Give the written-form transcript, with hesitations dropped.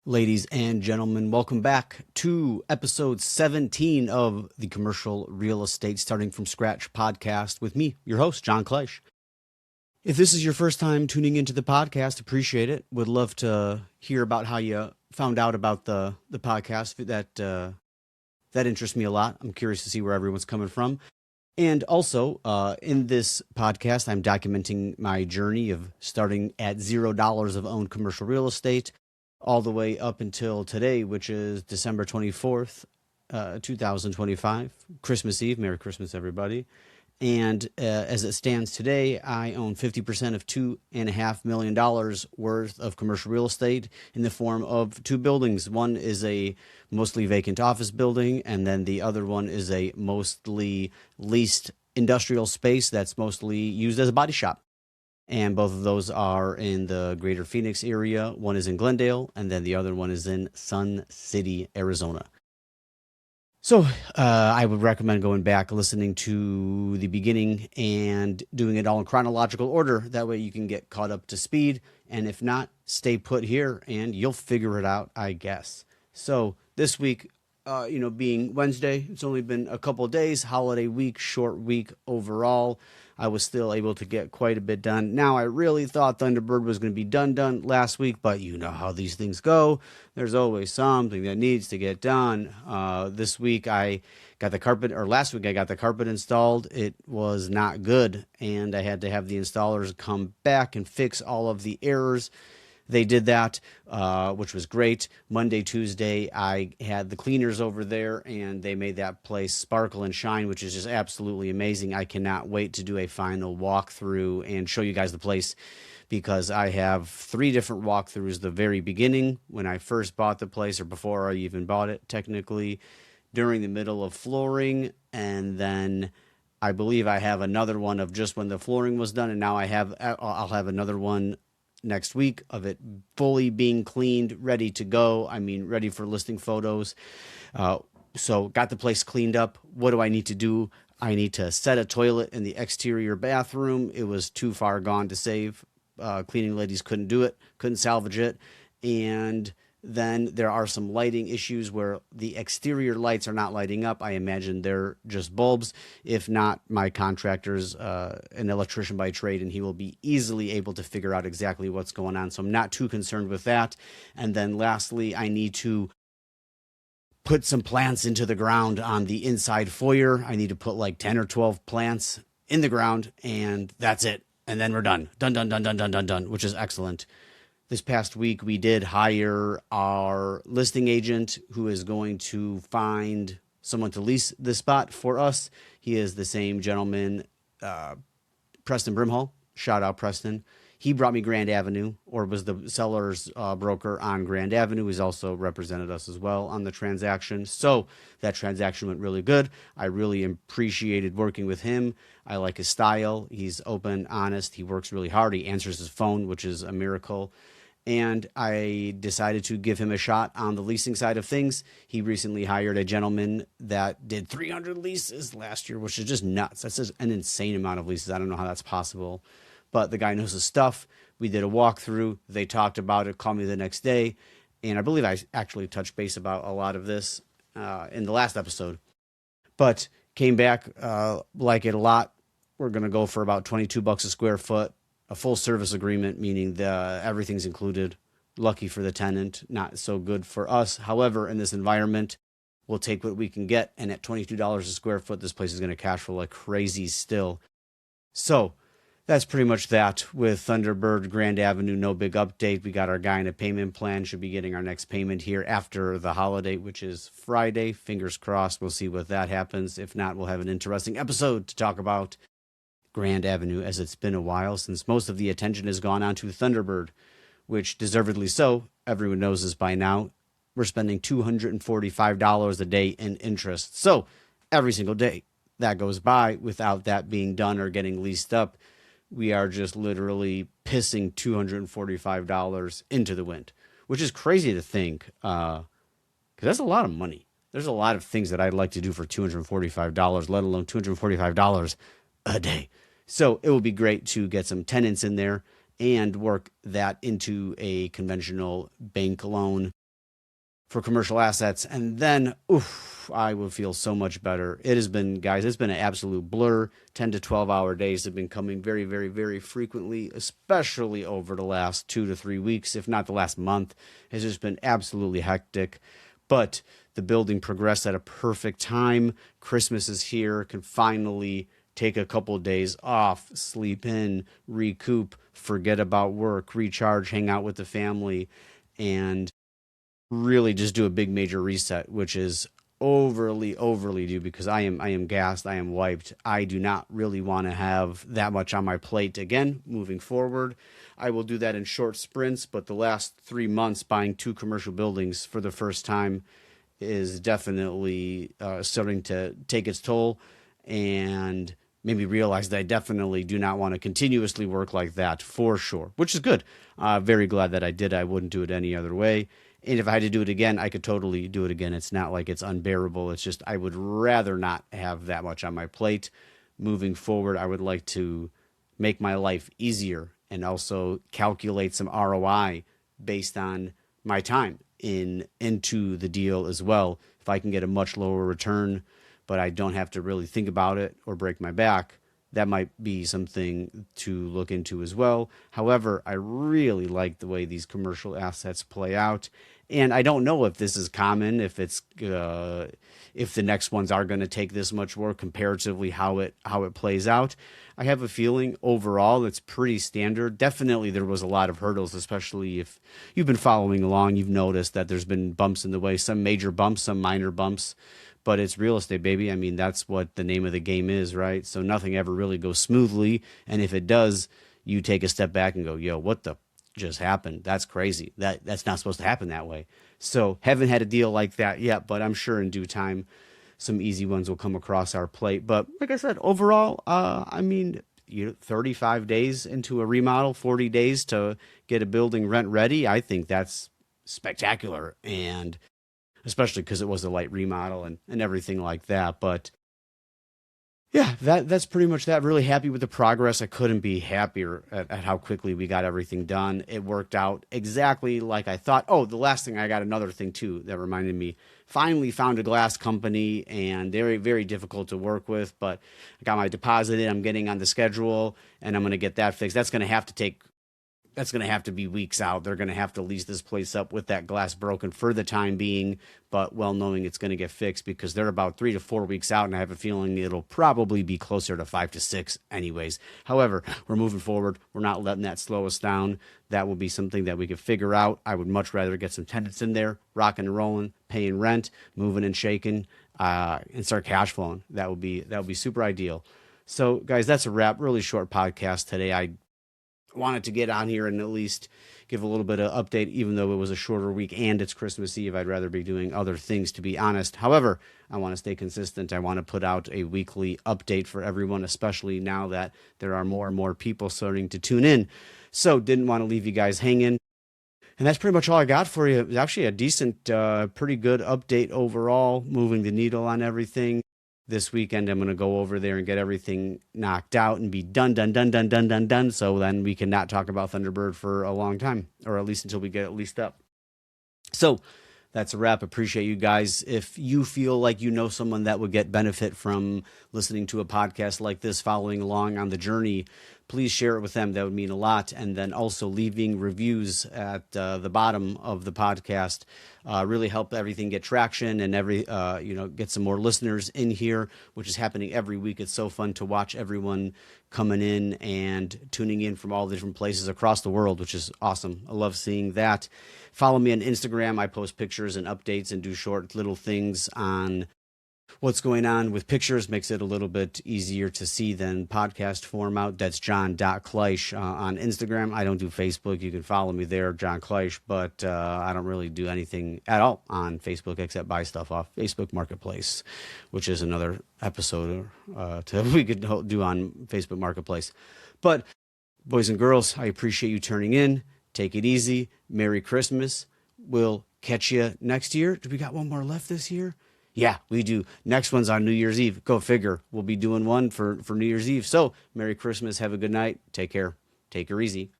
Ladies and gentlemen, welcome back to episode 17 of the Commercial Real Estate Starting from Scratch podcast with me, your host, John Kleisch. If this is your first time tuning into the podcast, appreciate it. Would love to hear about how you found out about the podcast. That interests me a lot. I'm curious to see where everyone's coming from. And also, in this podcast, I'm documenting my journey of starting at $0 of owned commercial real estate all the way up until today, which is December 24th, 2025, Christmas Eve. Merry Christmas, everybody. And as it stands today, I own 50% of $2.5 million worth of commercial real estate in the form of two buildings. One is a mostly vacant office building, and then the other one is a mostly leased industrial space that's mostly used as a body shop. And both of those are in the greater Phoenix area. One is in Glendale, and then the other one is in Sun City, Arizona. So I would recommend going back, listening to the beginning, and doing it all in chronological order. That way you can get caught up to speed. And if not, stay put here, and you'll figure it out, I guess. So this week, being Wednesday, it's only been a couple of days, holiday week, short week overall. I was still able to get quite a bit done. Now, I really thought Tbird was going to be done last week, but you know how these things go. There's always something that needs to get done. This week, last week, I got the carpet installed. It was not good, and I had to have the installers come back and fix all of the errors. They did that, which was great. Monday, Tuesday, I had the cleaners over there, and they made that place sparkle and shine, which is just absolutely amazing. I cannot wait to do a final walkthrough and show you guys the place, because I have 3 different walkthroughs. The very beginning, when I first bought the place, or before I even bought it, technically, during the middle of flooring, and then I believe I have another one of just when the flooring was done, and now I'll have another one next week of it fully being cleaned, ready to go. I mean, ready for listing photos. So got the place cleaned up. What do I need to do? I need to set a toilet in the exterior bathroom. It was too far gone to save. Cleaning ladies couldn't do it, couldn't salvage it. And then there are some lighting issues where the exterior lights are not lighting up. I imagine they're just bulbs. If not, my contractor's an electrician by trade, and he will be easily able to figure out exactly what's going on. So I'm not too concerned with that. And then lastly, I need to put some plants into the ground on the inside foyer. I need to put like 10 or 12 plants in the ground, and that's it. And then we're done. Done, which is excellent. This past week, we did hire our listing agent, who is going to find someone to lease the spot for us. He is the same gentleman, Preston Brimhall. Shout out, Preston. He brought me Grand Avenue, or was the seller's broker on Grand Avenue. He's also represented us as well on the transaction. So that transaction went really good. I really appreciated working with him. I like his style. He's open, honest. He works really hard. He answers his phone, which is a miracle. And I decided to give him a shot on the leasing side of things. He recently hired a gentleman that did 300 leases last year, which is just nuts. That's just an insane amount of leases. I don't know how that's possible, but the guy knows his stuff. We did a walkthrough. They talked about it, called me the next day, and I believe I actually touched base about a lot of this in the last episode, but came back, like it a lot. We're going to go for about $22 a square foot. A full service agreement, meaning everything's included. Lucky for the tenant, not so good for us. However, in this environment, we'll take what we can get. And at $22 a square foot, this place is going to cash flow like crazy still. So that's pretty much that with Tbird, Grand Avenue. No big update. We got our guy in a payment plan. Should be getting our next payment here after the holiday, which is Friday. Fingers crossed. We'll see what that happens. If not, we'll have an interesting episode to talk about Grand Avenue, as it's been a while since most of the attention has gone on to Tbird, which deservedly so. Everyone knows this by now. We're spending $245 a day in interest. So every single day that goes by without that being done or getting leased up, we are just literally pissing $245 into the wind, which is crazy to think, because that's a lot of money. There's a lot of things that I'd like to do for $245, let alone $245 a day. So it will be great to get some tenants in there and work that into a conventional bank loan for commercial assets. And then, oof, I would feel so much better. It has been, guys, it's been an absolute blur. 10 to 12 hour days have been coming very, very, very frequently, especially over the last 2 to 3 weeks, if not the last month. It's just been absolutely hectic. But the building progressed at a perfect time. Christmas is here, can finally take a couple of days off, sleep in, recoup, forget about work, recharge, hang out with the family, and really just do a big major reset, which is overly due, because I am gassed, I am wiped. I do not really want to have that much on my plate again moving forward. I will do that in short sprints, but the last 3 months buying 2 commercial buildings for the first time is definitely starting to take its toll, and made me realize that I definitely do not want to continuously work like that, for sure, which is good. Very glad that I did. I wouldn't do it any other way. And if I had to do it again, I could totally do it again. It's not like it's unbearable. It's just I would rather not have that much on my plate. Moving forward, I would like to make my life easier and also calculate some ROI based on my time into the deal as well. If I can get a much lower return, but I don't have to really think about it or break my back, that might be something to look into as well. However, I really like the way these commercial assets play out. And I don't know if this is common, if the next ones are going to take this much work comparatively how it plays out. I have a feeling overall it's pretty standard. Definitely there was a lot of hurdles, especially if you've been following along. You've noticed that there's been bumps in the way, some major bumps, some minor bumps. But it's real estate, baby. I mean, that's what the name of the game is, right? So nothing ever really goes smoothly. And if it does, you take a step back and go, yo, what the just happened? That's crazy. That's not supposed to happen that way. So haven't had a deal like that yet, but I'm sure in due time, some easy ones will come across our plate. But like I said, overall, 35 days into a remodel, 40 days to get a building rent ready. I think that's spectacular. And especially because it was a light remodel and everything like that. But yeah, that's pretty much that. Really happy with the progress. I couldn't be happier at how quickly we got everything done. It worked out exactly like I thought. Oh, the last thing, I got another thing too that reminded me. Finally found a glass company, and they're very difficult to work with, but I got my deposit in. I'm getting on the schedule, and I'm going to get that fixed. That's going to have to be weeks out. They're going to have to lease this place up with that glass broken for the time being, but well knowing it's going to get fixed, because they're about 3 to 4 weeks out, and I have a feeling it'll probably be closer to 5 to 6 anyways. However, we're moving forward. We're not letting that slow us down. That will be something that we could figure out. I would much rather get some tenants in there, rocking and rolling, paying rent, moving and shaking, and start cash flowing. That would be super ideal. So guys, that's a wrap. Really short podcast today. I wanted to get on here and at least give a little bit of update, even though it was a shorter week and it's Christmas Eve. I'd rather be doing other things, to be honest. However, I want to stay consistent. I want to put out a weekly update for everyone, especially now that there are more and more people starting to tune in. So didn't want to leave you guys hanging. And that's pretty much all I got for you. It was actually a decent, pretty good update overall, moving the needle on everything. This weekend, I'm going to go over there and get everything knocked out and be done. So then we can not talk about Thunderbird for a long time, or at least until we get it leased up. So that's a wrap. Appreciate you guys. If you feel like you know someone that would get benefit from listening to a podcast like this, following along on the journey, please share it with them. That would mean a lot. And then also leaving reviews at the bottom of the podcast really help everything get traction and get some more listeners in here, which is happening every week. It's so fun to watch everyone coming in and tuning in from all the different places across the world, which is awesome. I love seeing that. Follow me on Instagram. I post pictures and updates and do short little things on what's going on with pictures. Makes it a little bit easier to see than podcast format. That's john.kleisch on Instagram. I don't do Facebook. You can follow me there, John Kleisch, but I don't really do anything at all on Facebook except buy stuff off Facebook Marketplace, which is another episode we could do on Facebook Marketplace. But boys and girls, I appreciate you turning in. Take it easy. Merry Christmas. We'll catch you next year. Do we got one more left this year? Yeah, we do. Next one's on New Year's Eve. Go figure. We'll be doing one for New Year's Eve. So Merry Christmas. Have a good night. Take care. Take her easy.